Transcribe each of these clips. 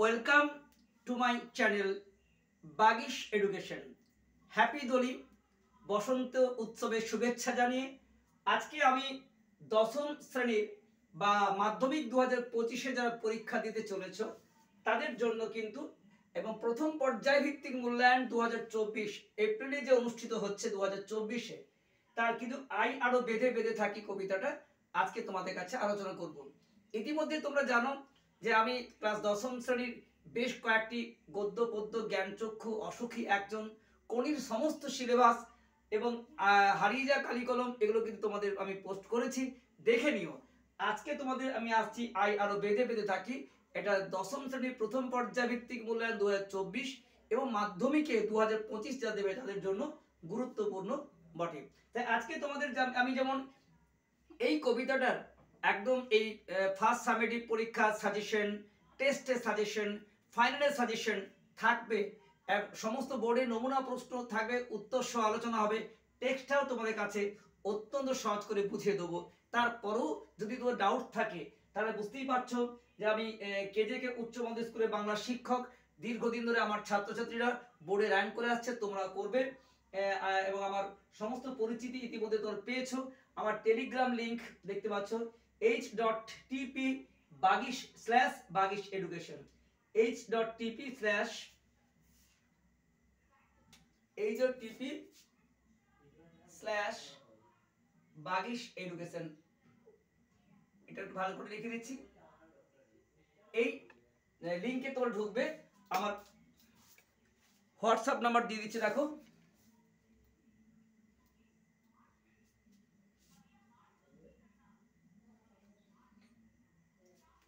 Welcome to my channel Bagish education. Happy দোলি বসন্ত উৎসবের শুভেচ্ছা জানিয়ে আজকে আমি দশম শ্রেণীর বা মাধ্যমিক 2025-এ যারা পরীক্ষা দিতে চলেছ তাদের জন্য কিন্তু এবং প্রথম পর্যায় ভিত্তিক মূল্যায়ন 2024 এপ্রিলে যে অনুষ্ঠিত হচ্ছে 2024-এ তার কিন্তু আরো বেঁধে বেঁধে থাকি কবিতাটা আজকে তোমাদের কাছে আলোচনা করব। ইতিমধ্যে তোমরা জানো যে আমি ক্লাস দশম শ্রেণীর বেশ কয়েকটি গদ্য পদ্য জ্ঞানচক্ষু অসুখী একজন কোনির সমস্ত সিলেবাস এবং হারিয়ে যা কালিকলম এগুলো কিন্তু তোমাদের আমি পোস্ট করেছি, দেখে নিও। আজকে তোমাদের আমি আসছি আরো বেঁধে বেঁধে থাকি। এটা দশম শ্রেণীর প্রথম পর্যায় ভিত্তিক মূল্যায়ন 2024 এবং মাধ্যমিকে 2025 যা দেবে তাদের জন্য গুরুত্বপূর্ণ বটে। তাই আজকে তোমাদের আমি যেমন এই কবিতাটার একদম এই ফার্স্ট সামেটিভ পরীক্ষা সাজেশন, টেস্টের সাজেশন, ফাইনালের সাজেশন থাকবে, সমস্ত বোর্ডের নমুনা প্রশ্ন থাকবে, উত্তর সহ আলোচনা হবে, টেক্সটটাও তোমাদের কাছে অত্যন্ত সহজ করে বুঝিয়ে দেবো। তারপরেও যদি তোমার ডাউট থাকে তাহলে বুঝতেই পারছো যে আমি কেজেকে উচ্চ মাধ্যমিক স্কুলে বাংলা শিক্ষক, দীর্ঘদিন ধরে আমার ছাত্রছাত্রীরা বোর্ডে র্যাঙ্ক করে আসছে, তোমরা করবে এবং আমার সমস্ত পরিচিতি ইতিমধ্যে তোমরা পেয়েছো। আমার টেলিগ্রাম লিংক দেখতে পাচ্ছ h.tp/bagish education h.tp/bagish education। এটা একটু ভালো করে লিখে দিচ্ছি। এই লিংকে তোমরা ঢুকবে, আমার হোয়াটসঅ্যাপ নাম্বার দিয়ে দিচ্ছি, দেখো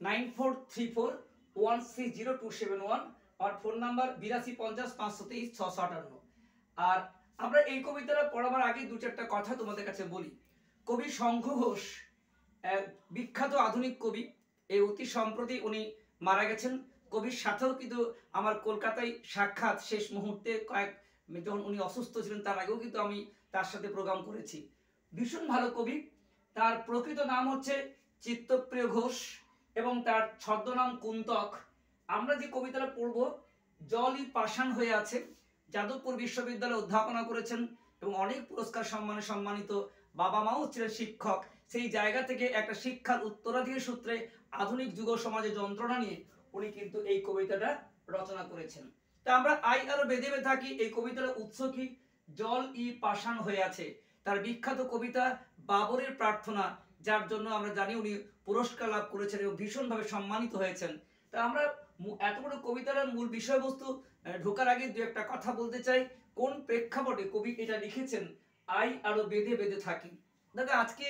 9434160271, আর ফোন নাম্বার 8250530658। আর আমরা এই কবিতাটা পড়াবার আগে দু চারটা কথা তোমাদের কাছে বলি। কবি শঙ্খ ঘোষ বিখ্যাত আধুনিক কবি, এই অতি সম্প্রতি উনি মারা গেছেন। কবির সাথেও কিন্তু আমার কলকাতায় সাক্ষাৎ শেষ মুহূর্তে যখন উনি অসুস্থ ছিলেন তার আগেও কিন্তু আমি তার সাথে প্রোগ্রাম করেছি। ভীষণ ভালো কবি। তার প্রকৃত নাম হচ্ছে চিত্তপ্রিয় ঘোষ এবং তার ছদ্মনাম কুন্তক। আমরা যে কবিতাটা পড়ব, জলই পাষাণ হয়ে আছে, যাদবপুর বিশ্ববিদ্যালয়ে অধ্যাপনা করেছেন এবং অনেক পুরস্কার সম্মানে সম্মানিত, বাবা মাও ছিলেন শিক্ষক। সেই জায়গা থেকে একটা শিক্ষার উত্তরাধিকার সূত্রে আধুনিক যুগ সমাজে যন্ত্রণা নিয়ে উনি কিন্তু এই কবিতাটা রচনা করেছেন। তা আমরা আরো বেঁধে বেঁধে থাকি। এই কবিতার উৎস কি? জল ই পাষাণ হয়ে আছে, তার বিখ্যাত কবিতা বাবরের প্রার্থনা, যার জন্য আমরা জানি উনি পুরস্কার লাভ করেছেন এবং ভীষণভাবে সম্মানিত হয়েছেন। তা আমরা এত বড় কবিতার মূল বিষয়বস্তু ঢোকার আগে দু একটা কথা বলতে চাই। কোন প্রেক্ষাপটে কবি এটা লিখেছেন আরো বেঁধে বেঁধে থাকি। দেখো আজকে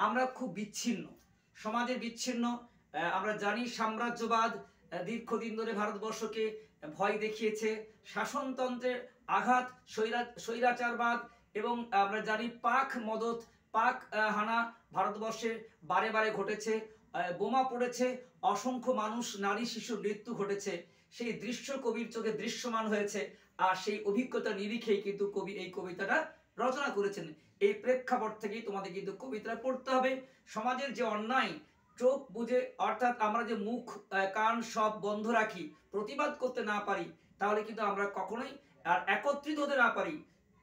আমরা খুব বিচ্ছিন্ন, সমাজের বিচ্ছিন্ন। আমরা জানি সাম্রাজ্যবাদ দীর্ঘদিন ধরে ভারতবর্ষকে ভয় দেখিয়েছে, শাসনতন্ত্রের আঘাত, স্বৈরাচারবাদ এবং আমরা জানি পাক মদত, পাক হানা ভারতবর্ষে বারে বারে ঘটেছে, বোমা পড়েছে, অসংখ্য মানুষ, নারী, শিশুর মৃত্যু ঘটেছে। সেই দৃশ্য কবির চোখে দৃশ্যমান হয়েছে, আর সেই অভিজ্ঞতা নিরিখেই কিন্তু কবি এই কবিতাটা রচনা করেছেন। এই প্রেক্ষাপট থেকেই তোমাদের কিন্তু কবিতা পড়তে হবে। সমাজের যে অন্যায় চোখ বুঝে, অর্থাৎ আমরা যে মুখ কান সব বন্ধ রাখি, প্রতিবাদ করতে না পারি, তাহলে কিন্তু আমরা কখনোই আর একত্রিত হতে না পারি।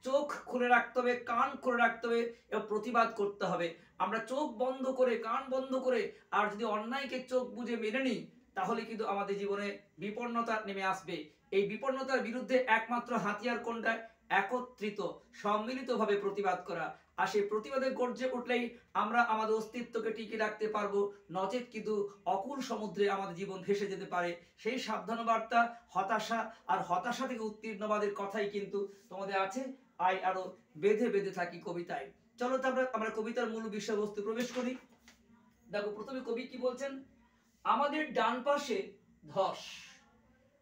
চোখ খুলে রাখতে হবে, কান খুলে রাখতে হবে এবং প্রতিবাদ করতে হবে। আমরা চোখ বন্ধ করে, কান বন্ধ করে আর যদি অন্যায়কে চোখ বুঝে মেনে নিই, তাহলে কিন্তু আমাদের জীবনে বিপন্নতা নেমে আসবে। এই বিপন্নতার বিরুদ্ধে একমাত্র হাতিয়ার কোনটা? একত্রিত, সম্মিলিতভাবে প্রতিবাদ করা। আর সেই প্রতিবাদে গর্জে উঠলেই আমরা আমাদের অস্তিত্বকে টিকিয়ে রাখতে পারবো, নচেত কিন্তু অকুল সমুদ্রে আমাদের জীবন ভেসে যেতে পারে। সেই সাবধান বার্তা, হতাশা থেকে উত্তীর্ণবাদের কথাই কিন্তু তোমাদের আছে আরো বেঁধে বেঁধে থাকি কবিতায়। চলো তারপরে আমরা কবিতার মূল বিষয়বস্তু প্রবেশ করি। দেখো প্রথমে কবি কি বলছেন, আমাদের ডান পাশে ধস,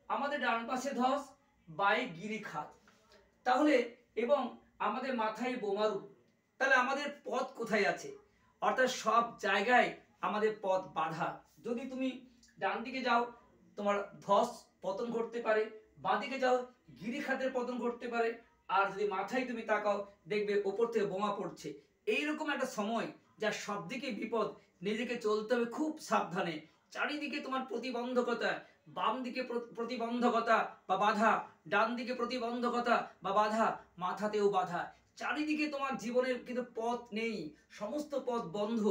আমাদের ডান পাশে ধস, বায়ে গিরিখাত, তাহলে এবং আমাদের মাথায় বোমারু, তাহলে আমাদের পথ কোথায় আছে? অর্থাৎ সব জায়গায় আমাদের পথ বাধা। যদি তুমি ডান দিকে যাও তোমার ধস পতন ঘটতে পারে, বাঁ দিকে যাও গিরিখাতের পতন ঘটতে পারে, আর যদি মাথায় তুমি তাকাও দেখবে ওপর থেকে বোমা পড়ছে। এইরকম একটা সময় যা সব দিকে বিপদ, নিজেকে চলতে হবে খুব সাবধানে। চারিদিকে তোমার প্রতিবন্ধকতা, বাম দিকে প্রতিবন্ধকতা বা বাধা, ডান দিকে প্রতিবন্ধকতা বা বাধা, মাথাতেও বাধা, চারিদিকে তোমার জীবনের কিন্তু পথ নেই, সমস্ত পথ বন্ধ।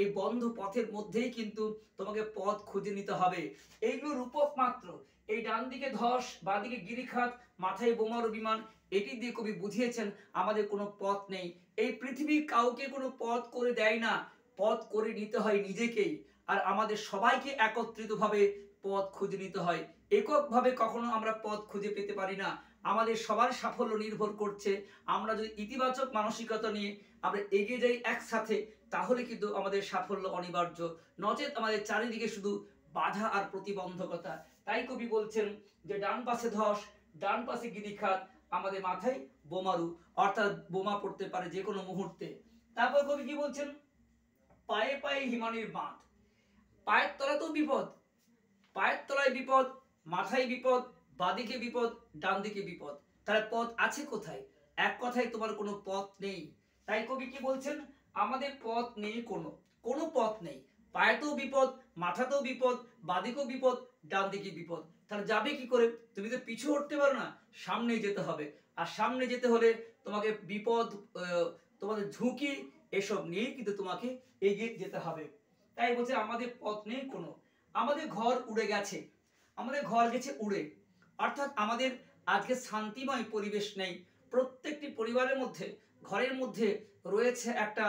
এই বন্ধ পথের মধ্যেই কিন্তু তোমাকে পথ খুঁজে নিতে হবে। এইগুলো রূপক মাত্র। এই ডান দিকে ধস, বাঁ দিকে গিরিখাত, মাথায় বোমারু বিমান, এটি দিয়ে কবি বুঝিয়েছেন আমাদের কোনো পথ নেই। এই পৃথিবী কাউকে কোনো পথ করে দেয় না, পথ করে নিতে হয় নিজেকেই। আর আমাদের সবাইকে একত্রিতভাবে পথ খুঁজে নিতে হয়। এককভাবে কখনো আমরা পথ খুঁজে পেতে পারি না। আমাদের সবার সাফল্য নির্ভর করছে আমরা যদি ইতিবাচক মানসিকতা নিয়ে আমরা এগিয়ে যাই একসাথে, তাহলে কিন্তু আমাদের সাফল্য অনিবার্য। নচেত আমাদের চারিদিকে শুধু বাধা আর প্রতিবন্ধকতা। তাই কবি বলছেন যে ডান পাশে ধস, ডান পাশে গিরিখাত, আমাদের মাথায় বোমারু, অর্থাৎ বোমা পড়তে পারে যে কোনো মুহূর্তে। তারপর কবি কি বলছেন, পায়ে পায়ে হিমানির বাঁধ। পায়ের তলাতেও বিপদ, পায়ের তলায় বিপদ, মাথায় বিপদ, বাদিকে বিপদ, ডান দিকে বিপদ। তাহলে পথ আছে কোথায়? এক কথায় তোমার কোনো পথ নেই। তাই কবি কি বলছেন, আমাদের পথ নেই, কোনো পথ নেই। পায়েতেও বিপদ, মাথাতেও বিপদ, বাদিকেও বিপদ, ডান দিকে বিপদ। তাহলে যাবে কি করে? তুমি তো পিছু হটতে পারো না, সামনে যেতে হবে। আর সামনে যেতে হলে তোমাকে বিপদ, তোমাদের ঝুঁকি, এসব নিয়েই কিন্তু তোমাকে এগিয়ে যেতে হবে। তাই বলছে আমাদের পথ নেই কোনো। আমাদের ঘর উড়ে গেছে, আমাদের ঘর গেছে উড়ে, অর্থাৎ আমাদের আজকে শান্তিময় পরিবেশ নেই। প্রত্যেকটি পরিবারের মধ্যে, ঘরের মধ্যে রয়েছে একটা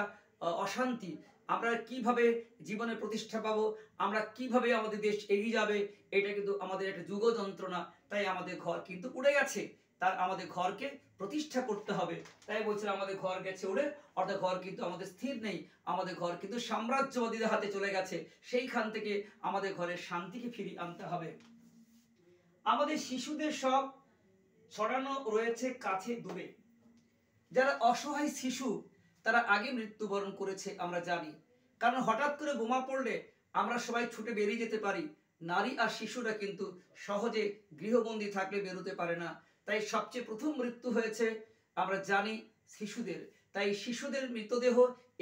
অশান্তি। আমরা কিভাবে জীবনে প্রতিষ্ঠা পাবো, আমরা কিভাবে আমাদের দেশ এগিয়ে যাবে, এটা কিন্তু আমাদের একটা যুগ যন্ত্রণা। তাই আমাদের ঘর কিন্তু উড়ে গেছে, তার আমাদের ঘরকে প্রতিষ্ঠা করতে হবে। তাই বলছেন আমাদের ঘর গেছে উড়ে, অর্থাৎ ঘর কিন্তু আমাদের স্থির নেই, আমাদের ঘর কিন্তু সাম্রাজ্যবাদীদের হাতে চলে গেছে। সেইখান থেকে আমাদের ঘরের শান্তিকে ফিরিয়ে আনতে হবে। আমাদের শিশুদের সব ছড়ানো রয়েছে কাছে দূরে। যারা অসহায় শিশু তারা আগে মৃত্যুবরণ করেছে আমরা জানি, কারণ হঠাৎ করে বোমা পড়লে আমরা সবাই ছুটে বেরিয়ে যেতে পারি। নারী আর শিশুরা কিন্তু সহজে গৃহবন্দী থাকলে বেরোতে পারে না। তাই সবচেয়ে প্রথম মৃত্যু হয়েছে আমরা জানি শিশুদের। তাই শিশুদের মৃতদেহ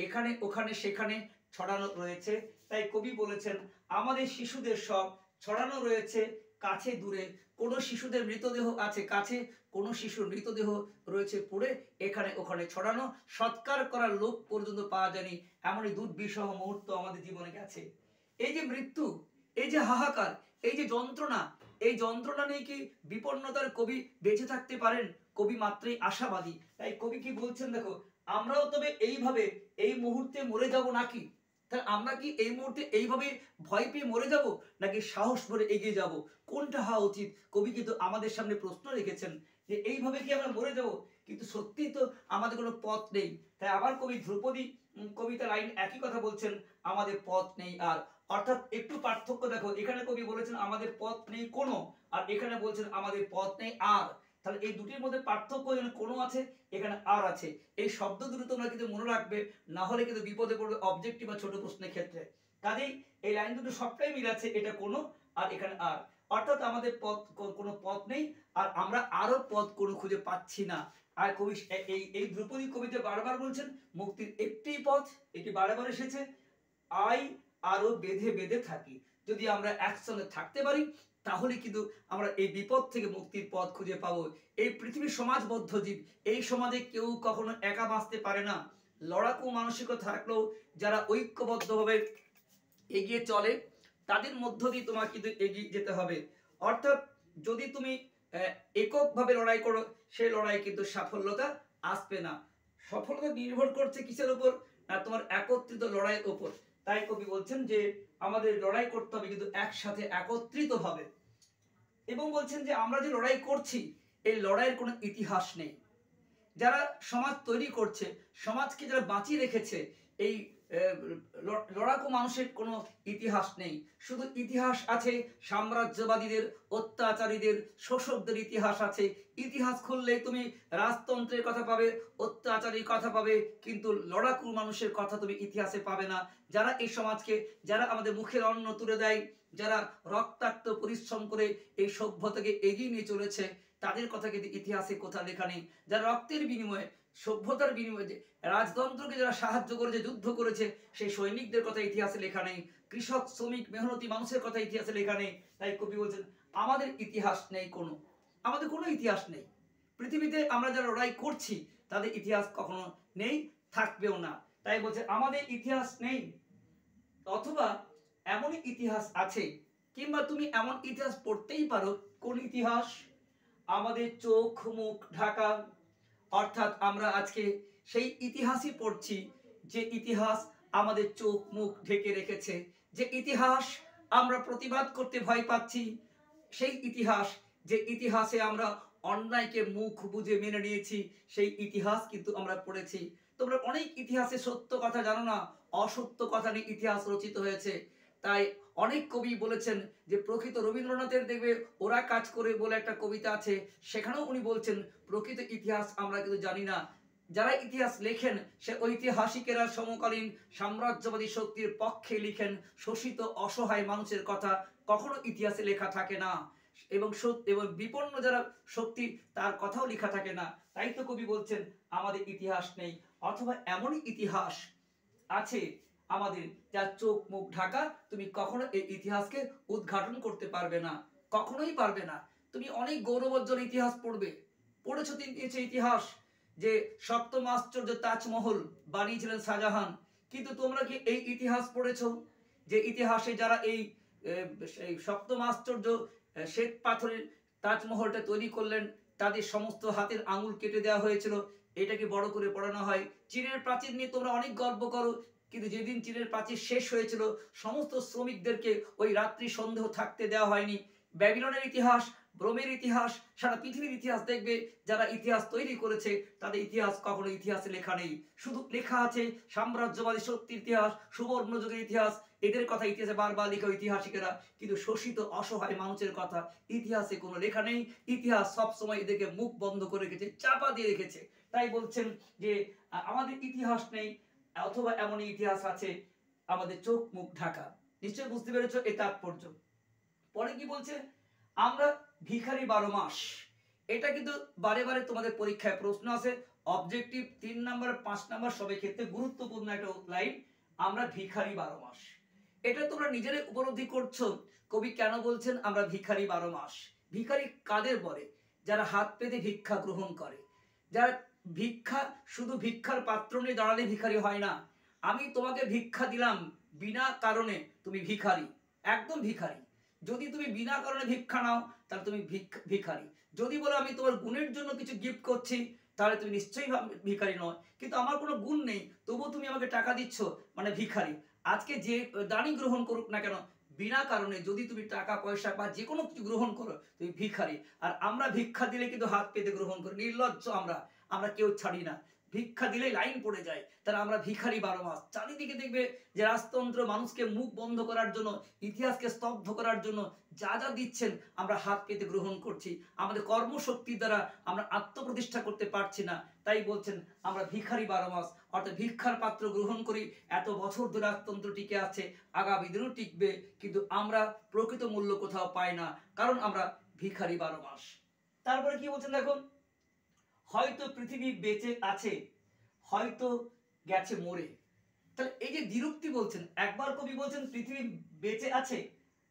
এখানে ওখানে সেখানে ছড়ানো রয়েছে। তাই কবি বলেছেন আমাদের শিশুদের সব ছড়ানো রয়েছে কাছে দূরে। কোনো শিশুদের মৃতদেহ আছে কাছে, কোনো শিশুর মৃতদেহ রয়েছে পুড়ে এখানে ওখানে ছড়ানো। সৎকার করার লোক পর্যন্ত পাওয়া যায়নি, এমনই দুর্বিষহ মুহূর্ত আমাদের জীবনে গেছে। এই যে মৃত্যু, এই যে হাহাকার, এই যে যন্ত্রণা, এই যন্ত্রণা নিয়ে কি বিপন্নতার কবি বেঁচে থাকতে পারেন? কবি মাত্রই আশাবাদী। তাই কবি কি বলছেন দেখো, আমরাও তবে এইভাবে এই মুহূর্তে মরে যাব নাকি? তাহলে আমরা কি এই মুহূর্তে এইভাবে ভয় পেয়ে মরে যাব, নাকি সাহস ভরে এগিয়ে যাব? কোনটা হওয়া উচিত? কবি কিন্তু আমাদের সামনে প্রশ্ন রেখেছেন যে এইভাবে কি আমরা মরে যাব? কিন্তু সত্যি তো আমাদের কোনো পথ নেই। তাই আবার কবি ধ্রুপদী কবিতা লাইন একই কথা বলছেন, আমাদের পথ নেই আর। অর্থাৎ একটু পার্থক্য দেখো, এখানে কবি বলেছেন আমাদের পথ নেই কোনো, আর এখানে বলছেন আমাদের পথ নেই আর। তাহলে এই দুটির মধ্যে পার্থক্য, এখানে কোনো আছে, এখানে আর আছে। এই শব্দ দুটো তোমরা কিন্তু মনে রাখবে, না হলে কিন্তু বিপদে পড়বে অবজেক্টিভ বা ছোট প্রশ্নের ক্ষেত্রে। কাজেই এই লাইন দুটো সবটাই মিল আছে, এটা কোনো আর এখানে আর। অর্থাৎ আমাদের পথ, কোনো পথ নেই, আর আমরা আরো পথ কোনো খুঁজে পাচ্ছি না। আর কবি এই ধ্রুপদী কবিতে বারবার বলছেন মুক্তির একটি পথ, এটি বারবার এসেছে, আই আরো বেঁধে বেঁধে থাকি। যদি আমরা একসঙ্গে থাকতে পারি তাহলে কিন্তু আমরা এই বিপদ থেকে মুক্তির পথ খুঁজে পাবো। এই পৃথিবীর সমাজবদ্ধ জীব, এই সমাজে কেউ কখনো একা বাঁচতে পারে না। লড়াকু মানসিকতা থাকলেও যারা ঐক্যবদ্ধভাবে এগিয়ে চলে তাদের মধ্য দিয়ে তোমার কিন্তু এগিয়ে যেতে হবে। অর্থাৎ যদি তুমি এককভাবে লড়াই করো, সেই লড়াই কিন্তু সাফল্যতা আসবে না। সফলতা নির্ভর করছে কিসের উপর? না, তোমার একত্রিত লড়াইয়ের উপর। তাই কবি বলছেন যে আমাদের লড়াই করতে হবে কিন্তু একসাথে একত্রিত ভাবে। এবং বলছেন যে আমরা যে লড়াই করছি এই লড়াইয়ের কোনো ইতিহাস নেই। যারা সমাজ তৈরি করছে, সমাজকে যারা বাঁচিয়ে রেখেছে, এই লড়াকু মানুষের কোনো ইতিহাস নেই। শুধু ইতিহাস আছে সাম্রাজ্যবাদীদের, অত্যাচারীদের, শোষকদের ইতিহাস আছে। ইতিহাস খুললেই তুমি রাজতন্ত্রের কথা পাবে, অত্যাচারীর কথা পাবে, কিন্তু লড়াকু মানুষের কথা তুমি ইতিহাসে পাবে না। যারা এই সমাজকে, যারা আমাদের মুখের অন্ন তুলে দেয়, যারা রক্তাক্ত পরিশ্রম করে এই সভ্যতাকে এগিয়ে নিয়ে চলেছে, তাদের কথা কিন্তু ইতিহাসে কোথাও লেখা নেই। যারা রক্তের বিনিময়ে, সভ্যতার বিনিময়ে রাজতন্ত্রকে যারা সাহায্য করেছে, যুদ্ধ করেছে, সেই সৈনিকদের কথা ইতিহাসে লেখা নেই। কৃষক, শ্রমিক, মেহনতি মানুষের কথা ইতিহাসে লেখা নেই। তাই কবি বলছেন আমাদের ইতিহাস নেই কোনো, আমাদের কোনো ইতিহাস নেই। পৃথিবীতে আমরা যারা লড়াই করছি তাদের ইতিহাস কখনো নেই, থাকবেও না। তাই বলছে আমাদের ইতিহাস নেই, অথবা এমনই ইতিহাস আছে, কিংবা তুমি এমন ইতিহাস পড়তেই পারো। কোন ইতিহাস? আমাদের চোখ মুখ ঢাকা। অর্থাৎ আমরা আজকে সেই ইতিহাসই পড়ছি যে ইতিহাস আমাদের চোখ মুখ ঢেকে রেখেছে, যে ইতিহাস আমরা প্রতিবাদ করতে ভয় পাচ্ছি, সেই ইতিহাস যে ইতিহাসে আমরা অন্যায়কে মুখ বুজে মেনে নিয়েছি, সেই ইতিহাস কিন্তু আমরা পড়েছি। তোমরা অনেক ইতিহাসে সত্য কথা জানো না, অসত্য কথা নিয়ে ইতিহাস রচিত হয়েছে। তাই অনেক কবি বলেছেন যে প্রকৃত রবীন্দ্রনাথের দেখবে ওরা কাজ করে বলে একটা কবিতা আছে, সেখানেও উনি বলছেন প্রকৃত ইতিহাস আমরা কিন্তু জানি না। যারা ইতিহাস লেখেন সে ঐতিহাসিকেরা সমকালীন সাম্রাজ্যবাদী শক্তির পক্ষে লিখেন শোষিত অসহায় মানুষের কথা, কখনো ইতিহাসে লেখা থাকে না। এবং বিপন্ন যারা শক্তি তার কথাও লেখা থাকে না। তাই তো কবি বলছেন আমাদের ইতিহাস নেই, অথবা এমনই ইতিহাস আছে আমাদের যার চোখ মুখ ঢাকা। তুমি কখনো এই ইতিহাসকে উদ্ঘাটন করতে পারবে না, কখনোই পারবে না। তুমি অনেক গৌরবোজ্জ্বল ইতিহাস পড়েছো ইতিহাস, যে সপ্তম আশ্চর্য তাজমহল বানিয়েছিলেন শাহজাহান। কিন্তু তোমরা কি এই ইতিহাস পড়েছো যে ইতিহাসে যারা এই সপ্তম আশ্চর্য শ্বেত পাথরের তাজমহলটা তৈরি করলেন তাদের সমস্ত হাতের আঙুল কেটে দেওয়া হয়েছিল? এটাকে বড় করে পড়ানো হয়। চীনের প্রাচীর নিয়ে তোমরা অনেক গর্ব করো, কিন্তু যেদিন চীনের প্রাচীর শেষ হয়েছিল সমস্ত শ্রমিকদেরকে ওই রাত্রি সন্দেহ থাকতে দেওয়া হয়নি। ব্যাবিলনের ইতিহাস, রোমের ইতিহাস, সারা পৃথিবীর ইতিহাস দেখবে যারা ইতিহাস তৈরি করেছে তাদের ইতিহাস কখনো ইতিহাসে লেখা নেই। শুধু লেখা আছে সাম্রাজ্যবাদী শক্তির ইতিহাস, সুবর্ণ যুগের ইতিহাস, এদের কথা ইতিহাসে বারবার লেখা ঐতিহাসিকেরা, কিন্তু শোষিত অসহায় মানুষের কথা ইতিহাসে কোনো লেখা নেই। ইতিহাস সবসময় এদেরকে মুখ বন্ধ করে রেখেছে, চাপা দিয়ে রেখেছে। তাই বলছেন যে আমাদের ইতিহাস নেই, অথবা এমন ইতিহাস আছে আমাদের চোখ মুখ ঢাকা। নিশ্চয়ই বুঝতে পেরেছো এই তাৎপর্য। পরে কি বলছে? আমরা ভিখারি 12 মাস। এটা কিন্তু বারে বারে তোমাদের পরীক্ষায় প্রশ্ন আসে, অবজেক্টিভ 3 নাম্বার 5 নাম্বার সবের ক্ষেত্রে গুরুত্বপূর্ণ একটা লাইন, আমরা ভিখারি 12 মাস। এটা তোমরা নিজেরাই উপলব্ধি করছো কবি কেন বলছেন আমরা ভিখারি 12 মাস। ভিখারি কাদের বলে? যারা হাত পেতে ভিক্ষা গ্রহণ করে, যারা ভিক্ষা শুধু ভিক্ষার পাত্র নিয়ে দাঁড়ালে ভিখারি হয় না। আমি তোমাকে ভিক্ষা দিলাম বিনা কারণে, তুমি ভিখারি, একদম ভিখারি। যদি তুমি বিনা কারণে ভিক্ষা নাও তাহলে তুমি ভিখারি। যদি বলো আমি তোমার গুণের জন্য কিছু গিফট করছি তাহলে তুমি নিশ্চয়ই ভিখারি নয়। কিন্তু আমার কোনো গুণ নেই তবুও তুমি আমাকে টাকা দিচ্ছ, মানে ভিখারি। আজকে যে দানই গ্রহণ করুক না কেন, বিনা কারণে যদি তুমি টাকা পয়সা বা যে কোনো কিছু গ্রহণ করো তুমি ভিখারি। আর আমরা ভিক্ষা দিলে কিন্তু হাত পেতে গ্রহণ করি, নির্লজ্জ আমরা কেউ ছাড়ি না। ভিক্ষা দিলে লাইন পড়ে যায়, তারা আমরা ভিখারি 12 মাস। চারিদিকে দেখবে যে রাজতন্ত্র মানুষকে মুখ বন্ধ করার জন্য, ইতিহাসকে স্তব্ধ করার জন্য যা যা দিচ্ছেন আমরা হাত পেতে গ্রহণ করছি। আমাদের কর্মশক্তির দ্বারা আমরা আত্মপ্রতিষ্ঠা করতে পারছি না। তাই বলছেন আমরা ভিখারি 12 মাস, অর্থাৎ ভিক্ষার পাত্র গ্রহণ করি। এত বছর ধরে রাজতন্ত্র টিকে আছে, আগামী দিনও টিকবে, কিন্তু আমরা প্রকৃত মূল্য কোথাও পাই না, কারণ আমরা ভিখারি 12 মাস। তারপরে কি বলছেন দেখুন, হয়তো পৃথিবী বেঁচে আছে, হয়তো গেছে মরে। তাহলে এই যে দ্বিরুক্তি বলছেন, একবার কবি বলছেন পৃথিবী বেঁচে আছে,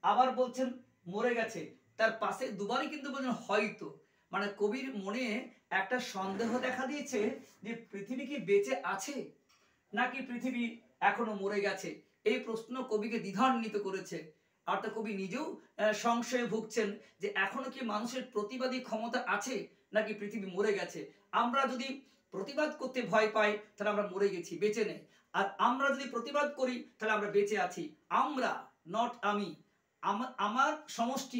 আবার বলছেন মরে গেছে। তার পাশে দুবারই কিন্তু বলছেন হয়তো, মানে কবির মনে একটা সন্দেহ দেখা দিয়েছে যে পৃথিবী কি বেঁচে আছে নাকি পৃথিবী এখনো মরে গেছে। এই প্রশ্ন কবিকে দ্বিধান্বিত করেছে। অর্থাৎ কবি নিজেও সংশয়ে ভুগছেন যে এখনো কি মানুষের প্রতিবাদী ক্ষমতা আছে নাকি পৃথিবী মরে গেছে। আমরা যদি প্রতিবাদ করতে ভয় পাই তাহলে আমরা মরে গেছি, বেঁচে নেই। আর আমরা যদি প্রতিবাদ করি তাহলে আমরা বেঁচে আছি। আমরা, নট আমি, আমার সমষ্টি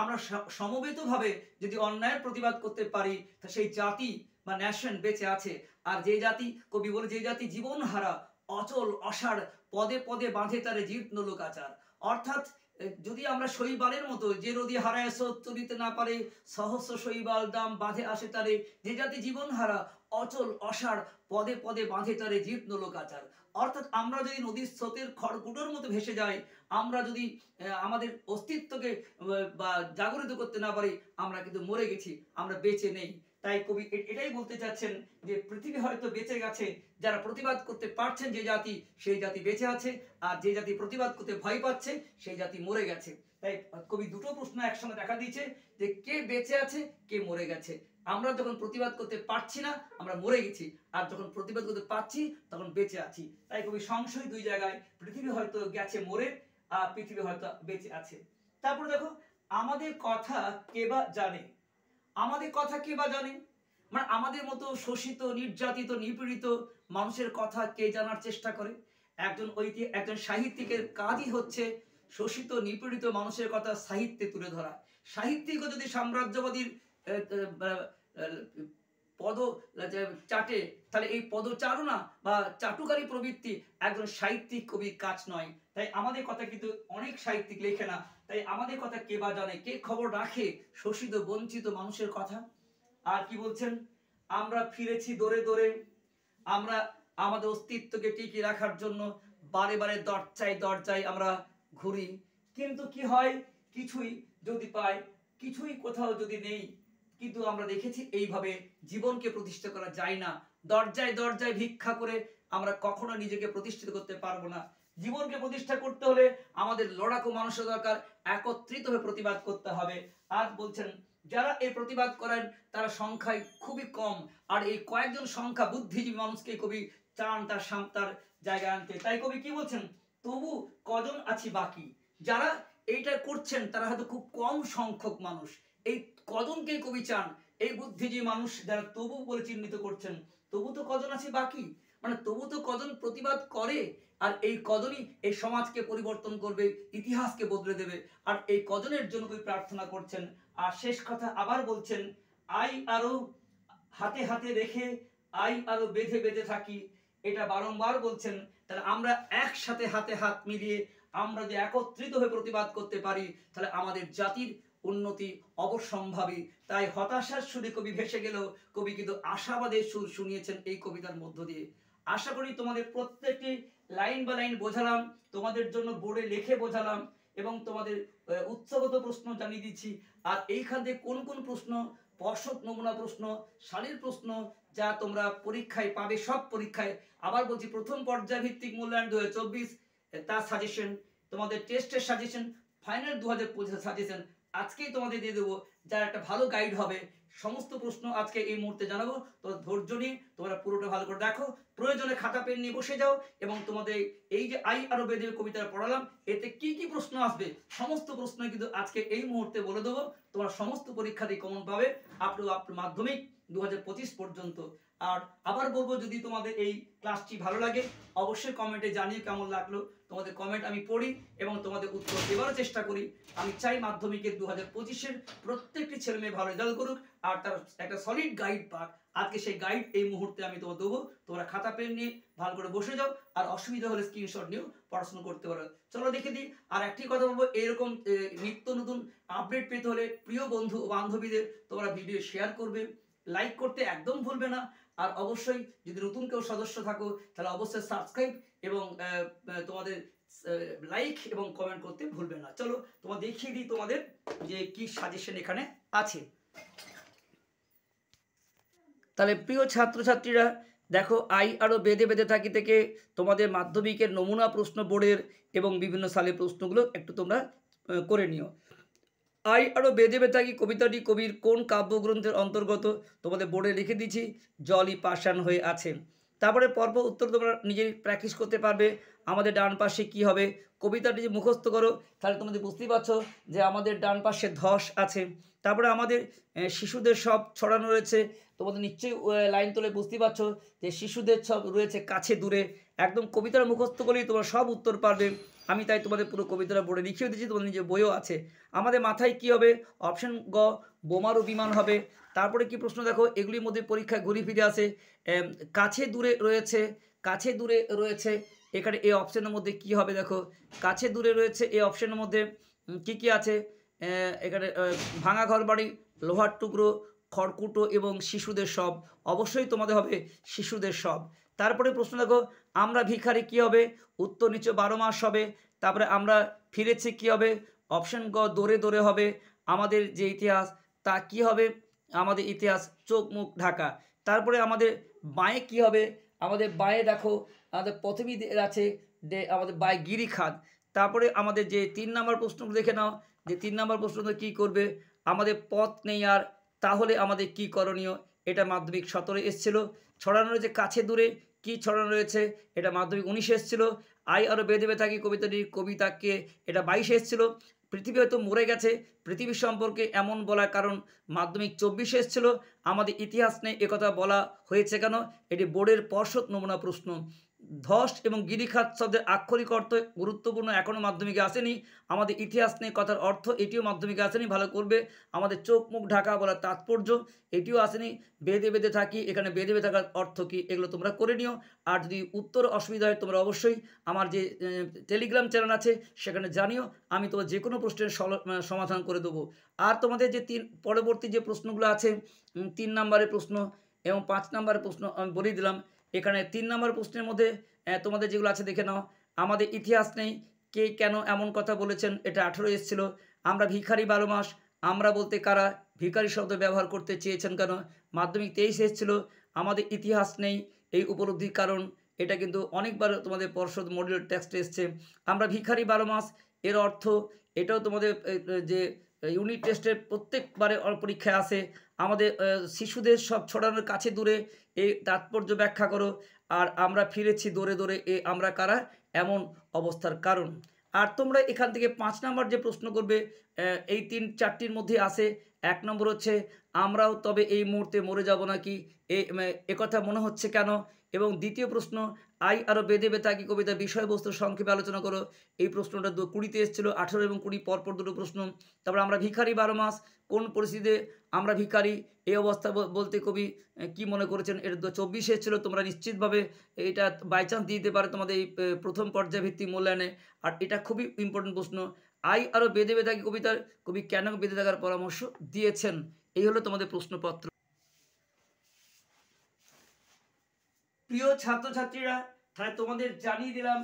আমরা সমবেতভাবে যদি অন্যায়ের প্রতিবাদ করতে পারি তা সেই জাতি বা ন্যাশন বেঁচে আছে। আর যে জাতি, কবি বলে, যে জাতি জীবন হারা অচল অসাড় পদে পদে বাঁধে তারে জীর্ণ লোকাচার। অর্থাৎ যদি আমরা শৈবালের মতো, যে নদী হারায় স্রোত চলিতে না পারে, সহস্র শৈবাল দাম বাঁধে আসে তারে, যে জাতি জীবন হারা অচল অসাড় পদে পদে বাঁধে তারে জীর্ণ লোকাচার। অর্থাৎ আমরা যদি নদীর স্রোতের খড়কুটোর মতো ভেসে যাই, আমরা যদি আমাদের অস্তিত্বকে বা জাগরিত করতে না পারি, আমরা কিন্তু মরে গেছি, আমরা বেঁচে নেই। তাই কবি এটাই বলতে চাচ্ছেন যে পৃথিবী হয়তো বেঁচে গেছে, যারা প্রতিবাদ করতে পারছেন যে জাতি, সেই জাতি বেঁচে আছে, আর যে জাতি প্রতিবাদ করতে ভয় পাচ্ছে সেই জাতি মরে গেছে। তাই কবি দুটো প্রশ্ন একসঙ্গে দেখা দিয়েছে যে কে বেঁচে আছে, কে মরে গেছে। আমরা যখন প্রতিবাদ করতে পারছি না আমরা মরে গেছি, আর যখন প্রতিবাদ করতে পারছি তখন বেঁচে আছি। তাই কবি সংশয় দুই জায়গায়, পৃথিবী হয়তো গেছে মরে, আর পৃথিবী হয়তো বেঁচে আছে। তারপর দেখো, আমাদের কথা কে বা জানে। আমাদের কথা কে বা জানে, মানে আমাদের মতো শোষিত, নির্যাতিত, নিপীড়িত মানুষের কথা কে জানার চেষ্টা করে? একজন সাহিত্যিকের কাজই হচ্ছে শোষিত, নিপীড়িত মানুষের কথা সাহিত্যে তুলে ধরা। সাহিত্যিকও যদি সাম্রাজ্যবাদীর পদ চাটে, তাহলে এই পদচারণা বা চাটুকারী প্রবৃত্তি একজন সাহিত্যিক কবির কাজ নয়। তাই আমাদের কথা কিন্তু অনেক সাহিত্যিক লেখে না। তাই আমাদের কথা কে বা জানে, কে খবর রাখে শোষিত বঞ্চিত মানুষের কথা? আর কি বলছেন, আমরা ফিরেছি দৌড়ে দৌড়ে, আমরা আমাদের অস্তিত্বকে টিকিয়ে রাখার জন্য বারে বারে দরজায় দরজায় আমরা ঘুরি, কিন্তু কি হয়, কিছুই যদি পাই, কিছুই কোথাও যদি নেই। কিন্তু আমরা দেখেছি এইভাবে জীবনকে প্রতিষ্ঠা করা যায় না। দরজায় দরজায় ভিক্ষা করে আমরা কখনো নিজেকে প্রতিষ্ঠিত করতে পারবো না। জীবনকে প্রতিষ্ঠা করতে হলে আমাদের লড়াকু মানুষের দরকার, একত্রিত হয়ে প্রতিবাদ করতে হবে। আর বলছেন, যারা এই প্রতিবাদ করেন তারা সংখ্যায় খুবই কম, আর এই কয়েকজন সংখ্যা বুদ্ধিজীবী মানুষকে কবি চান তার জায়গায় আনতে। তাই কবি কি বলছেন, তবু কজন আছি বাকি। যারা এইটা করছেন তারা হয়তো খুব কম সংখ্যক মানুষ, এই কজনকে কবি চান, এই বুদ্ধিজীবী মানুষ যারা তবু বলে চিহ্নিত করছেন, তবু তো কজন আছে বাকি, মানে তবু তো কজন প্রতিবাদ করে, আর এই কজনই এই সমাজকে পরিবর্তন করবে, ইতিহাসকে বদলে দেবে, আর এই কজনের জন্য কবি প্রার্থনা করছেন। আর শেষ কথা আবার বলছেন, আই আরো হাতে হাতে রেখে, আই আরো বেঁধে বেঁধে থাকি। এটা বারংবার বলছেন। তাহলে আমরা একসাথে হাতে হাত মিলিয়ে আমরা যে একত্রিত হয়ে প্রতিবাদ করতে পারি, তাহলে আমাদের জাতির উন্নতি অবশ্যম্ভাবী। তাই হতাশার সুরে কবি ভেসে গেলেও কবি কিন্তু আশাবাদের সুর শুনিয়েছেন এই কবিতার মধ্য দিয়ে। আশা করি তোমাদের প্রত্যেকটি লাইন বা লাইন বোঝালাম, তোমাদের জন্য বোর্ডে লিখে বোঝালাম, এবং তোমাদের উৎসগত প্রশ্ন জানিয়ে দিচ্ছি। আর এইখান থেকে কোন কোন প্রশ্ন, পর্ষদ নমুনা প্রশ্ন, সারির প্রশ্ন যা তোমরা পরীক্ষায় পাবে, সব পরীক্ষায় আবার বলছি, প্রথম পর্যায় ভিত্তিক মূল্যায়ন 2024 তার সাজেশন, তোমাদের টেস্টের সাজেশন, ফাইনাল 2025 সাজেশন আজকেই তোমাদের দিয়ে দেবো, যার একটা ভালো গাইড হবে। সমস্ত প্রশ্ন আজকে এই মুহূর্তে জানাবো, তো ধৈর্য নিয়ে তোমরা পুরোটা ভালো করে দেখো, প্রয়োজনে খাতা পেন নিয়ে বসে যাও, এবং তোমাদের এই যে আই আরো বেদে কবিতা পড়ালাম, এতে কি কি প্রশ্ন আসবে সমস্ত প্রশ্ন কিন্তু আজকে এই মুহূর্তে বলে দেবো। তোমরা সমস্ত পরীক্ষাতে কমন পাবে আপ টু মাধ্যমিক 2025 পর্যন্ত। আর আবার বলবো, যদি তোমাদের এই ক্লাসটি ভালো লাগে অবশ্যই কমেন্টে জানিয়ে কেমন লাগলো। তোমাদের কমেন্ট আমি পড়ি এবং তোমাদের উত্তর দেওয়ার চেষ্টা করি। আমি চাই মাধ্যমিকের 2025-এর প্রত্যেকটি ছেলে মেয়ে ভালো রেজাল্ট করুক, আর তার একটা সলিড গাইড পাক। আজকে সেই গাইড এই মুহূর্তে আমি তোমার দেবো, তোমরা খাতা পেন নিয়ে ভালো করে বসে যাও, আর অসুবিধা হলে স্ক্রিনশট নিয়েও পড়াশোনা করতে পারো। চলো দেখে দিই। আর একটি কথা বলবো, এরকম নিত্য নতুন আপডেট পেতে হলে প্রিয় বন্ধু ও বান্ধবীদের তোমরা ভিডিও শেয়ার করবে, লাইক করতে একদম ভুলবে না। আর অবশ্যই যদি নতুন কেউ সদস্য থাকো তাহলে অবশ্যই সাবস্ক্রাইব এবং তোমাদের লাইক এবং কমেন্ট করতে ভুলবে না। চলো তোমার দেখিয়ে দিই তোমাদের যে কি সাজেশন এখানে আছে। তাহলে প্রিয় ছাত্রছাত্রীরা দেখো, আই আরো বেঁধে বেঁধে থাকি থেকে তোমাদের মাধ্যমিকের নমুনা প্রশ্ন বোর্ডের এবং বিভিন্ন সালের প্রশ্নগুলো একটু তোমরা করে নিও। আই আরো বেঁধে বেঁধে থাকি কবিতাটি কবির কোন কাব্যগ্রন্থের অন্তর্গত? তোমাদের বোর্ডে লিখে দিচ্ছি, জলই পাষাণ হয়ে আছে। তারপরে পর্ব উত্তর তোমরা নিজেই প্র্যাকটিস করতে পারবে। আমাদের ডান পাশে কি হবে, কবিতাটি যে মুখস্থ করো তাহলে তোমাদের বুঝতেই পারছো যে আমাদের ডান পাশে ধস আছে। তারপরে আমাদের শিশুদের সব ছড়ানো রয়েছে, তোমাদের নিশ্চয়ই লাইন তুলে বুঝতেই পারছো যে শিশুদের সব রয়েছে কাছে দূরে। একদম কবিতার মুখস্থ করলেই তোমরা সব উত্তর পারবে। আমি তাই তোমাদের পুরো কবিতাটা বোর্ডে লিখিয়ে দিচ্ছি, তোমাদের নিজের বইও আছে। আমাদের মাথায় কি হবে, অপশন গ বোমারু বিমান হবে। তারপরে কি প্রশ্ন দেখো, এগুলির মধ্যে পরীক্ষায় ঘুরে ফিরে আসে, কাছে দূরে রয়েছে, কাছে দূরে রয়েছে। এখানে এই অপশনের মধ্যে কি হবে দেখো, কাছে দূরে রয়েছে এই অপশনের মধ্যে কি কি আছে, এখানে ভাঙা ঘর বাড়ি, লোহার টুকরো, খড়কুটো এবং শিশুদের সব। অবশ্যই তোমাদের হবে শিশুদের সব। তারপরে প্রশ্ন দেখো, আমরা ভিখারি কি হবে, উত্তর নিচে 12 মাস হবে। তারপরে আমরা ফিরেছি কি হবে, অপশন গ দৌড়ে দৌড়ে হবে। আমাদের যে ইতিহাস তা কি হবে, আমাদের ইতিহাস চোখ মুখ ঢাকা। তারপরে আমাদের বাঁয়ে কি হবে, আমাদের বাঁয়ে দেখো আমাদের প্রথমেই আছে যে আমাদের বাঁয়ে গিরিখাত। তারপরে আমাদের যে 3 নাম্বার প্রশ্নগুলো দেখে নাও, যে 3 নাম্বার প্রশ্নটা কী করবে, আমাদের পথ নেই আর তাহলে আমাদের কি করণীয়, এটা মাধ্যমিক 17 এসছিল। ছড়ানো রয়েছে কাছে দূরে, কি ছড়ানো রয়েছে, এটা মাধ্যমিক 19 এসছিল। আই আরও বেঁধে থাকি কবিতাটির কবিতাকে, এটা 22 এসছিল। পৃথিবী হয়তো মরে গেছে, পৃথিবী সম্পর্কে এমন বলার কারণ মাধ্যমিক 24 এসছিল। আমাদের ইতিহাস নেই একথা বলা হয়েছে কেন, এটি বোর্ডের পর্ষদ নমুনা প্রশ্ন। ধস এবং গিরিখাত শব্দের আক্ষরিক অর্থ গুরুত্বপূর্ণ, এখনও মাধ্যমিকে আসেনি। আমাদের ইতিহাস নেই কথার অর্থ, এটিও মাধ্যমিকে আসেনি, ভালো করবে। আমাদের চোখ মুখ ঢাকা বলার তাৎপর্য, এটিও আসেনি। বেঁধে বেঁধে থাকি, এখানে বেঁধে বেঁধে থাকার অর্থ কী, এগুলো তোমরা করে নিও। আর যদি উত্তর অসুবিধা হয় তোমরা অবশ্যই আমার যে টেলিগ্রাম চ্যানেল আছে সেখানে জানিও, আমি তোমার যে কোনো প্রশ্নের সমাধান করে দেবো। আর তোমাদের যে পরবর্তী যে প্রশ্নগুলো আছে, 3 নম্বরের প্রশ্ন এবং 5 নম্বরের প্রশ্ন আমি বলেই দিলাম। এখানে 3 নম্বর প্রশ্নের মধ্যে তোমাদের যেগুলো আছে দেখে নাও। আমাদের ইতিহাস নেই, কে কেন এমন কথা বলেছেন, এটা 18 এসেছিল। আমরা ভিখারি 12 মাস, আমরা বলতে কারা, ভিখারি শব্দ ব্যবহার করতে চেয়েছেন কেন, মাধ্যমিক 23 এসেছিল। আমাদের ইতিহাস নেই, এই উপলব্ধির কারণ, এটা কিন্তু অনেকবার তোমাদের পর্ষদ মডেল টেক্সট এসছে। আমরা ভিখারি 12 মাস, এর অর্থ, এটাও তোমাদের যে ইউনিট টেস্টের প্রত্যেকবারে পরীক্ষায় আসে। আমাদের শিশুদের সব ছড়ানোর কাছে দূরে, এই তাৎপর্য ব্যাখ্যা করো। আর আমরা ফিরেছি দৌড়ে দৌড়ে, এ আমরা কারা, এমন অবস্থার কারণ। আর তোমরা এখান থেকে 5 নম্বর যে প্রশ্ন করবে, এই 3-4টির মধ্যে আসে। 1 নম্বর হচ্ছে আমরাও তবে এই মুহূর্তে মরে যাব নাকি, একথা মনে হচ্ছে কেন। এবং দ্বিতীয় প্রশ্ন, আই আরও বেঁধে বেতাকি কবিতা বিষয়বস্তু সংক্ষেপে আলোচনা করো। এই প্রশ্নটা 20তে এসেছিল, 18 এবং 20 পরপর দুটো প্রশ্ন। তারপর আমরা ভিখারি 12 মাস, কোন পরিস্থিতিতে আমরা ভিখারি, এই অবস্থা বলতে কবি কি মনে করেছেন, এটা 24 এসেছিল। তোমরা নিশ্চিতভাবে এটা বাই চান্স দিতে পারে তোমাদের এই প্রথম পর্যায়ভিত্তিক মূল্যায়নে। আর এটা খুবই ইম্পর্টেন্ট প্রশ্ন, আই আরও বেঁধে বেতাকি কবিতার কবি কেন বেঁধে থাকার পরামর্শ দিয়েছেন। এই হলো তোমাদের প্রশ্নপত্র। প্রিয় ছাত্রছাত্রীরা, তাহলে তোমাদের জানিয়ে দিলাম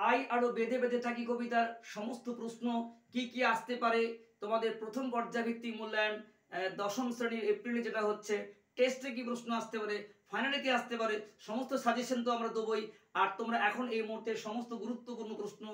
আই আরও বেঁধে বেঁধে থাকি কবিতার সমস্ত প্রশ্ন কি কি আসতে পারে তোমাদের প্রথম পর্যায়ভিত্তিক মূল্যায়ন 10ম শ্রেণীর এপ্রিলে যেটা হচ্ছে। টেস্টে কি প্রশ্ন আসতে পারে, ফাইনালে কি আসতে পারে, সমস্ত সাজেশন তো আমরা দেবই। আর তোমরা এখন এই মুহূর্তে সমস্ত গুরুত্বপূর্ণ প্রশ্ন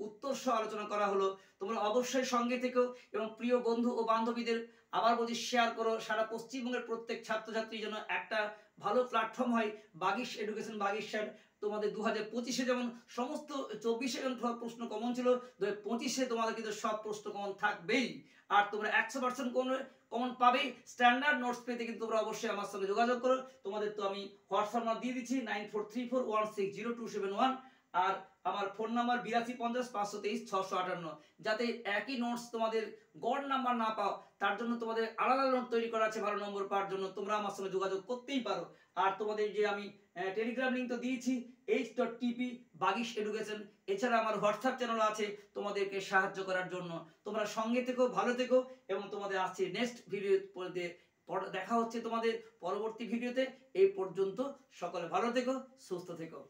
উত্তর সহ আলোচনা করা হলো। তোমরা অবশ্যই সঙ্গে থেকো এবং প্রিয় বন্ধু ও বান্ধবীদের আবার বলছি শেয়ার করো। সারা পশ্চিমবঙ্গের প্রত্যেক ছাত্রছাত্রীর জন্য একটা ভালো প্ল্যাটফর্ম হয় বাগিশ এডুকেশন, বাগিশ স্যার। তোমাদের 2025-এ যেমন সমস্ত 24-এ যেমন প্রশ্ন কমন ছিল, 2025-এ তোমাদের কিন্তু সব প্রশ্ন কমন থাকবেই। আর তোমরা 100% কমন পাবেই। স্ট্যান্ডার্ড নোটস পেতে কিন্তু তোমরা অবশ্যই আমার সঙ্গে যোগাযোগ করো। তোমাদের তো আমি হোয়াটসঅ্যাপ নাম্বার দিয়ে দিচ্ছি 9434160271। আর আমার ফোন নাম্বার 8250535658, যাতে একই নোটস তোমাদের গড় নাম্বার না পাও, তার জন্য তোমাদের আলাদা নোট তৈরি করা আছে ভালো নম্বর পাওয়ার জন্য। তোমরা আমার সঙ্গে যোগাযোগ করতেই পারো। আর তোমাদের যে আমি টেলিগ্রাম লিঙ্ক তো দিয়েছি h.tp বাগিশ এডুকেশন, এছাড়া আমার হোয়াটসঅ্যাপ চ্যানেল আছে তোমাদেরকে সাহায্য করার জন্য। তোমরা সঙ্গে থেকো, ভালো থেকো এবং তোমাদের আসছে নেক্সট ভিডিওতে দেখা হচ্ছে তোমাদের পরবর্তী ভিডিওতে। এই পর্যন্ত সকলে ভালো থেকো, সুস্থ থেকো।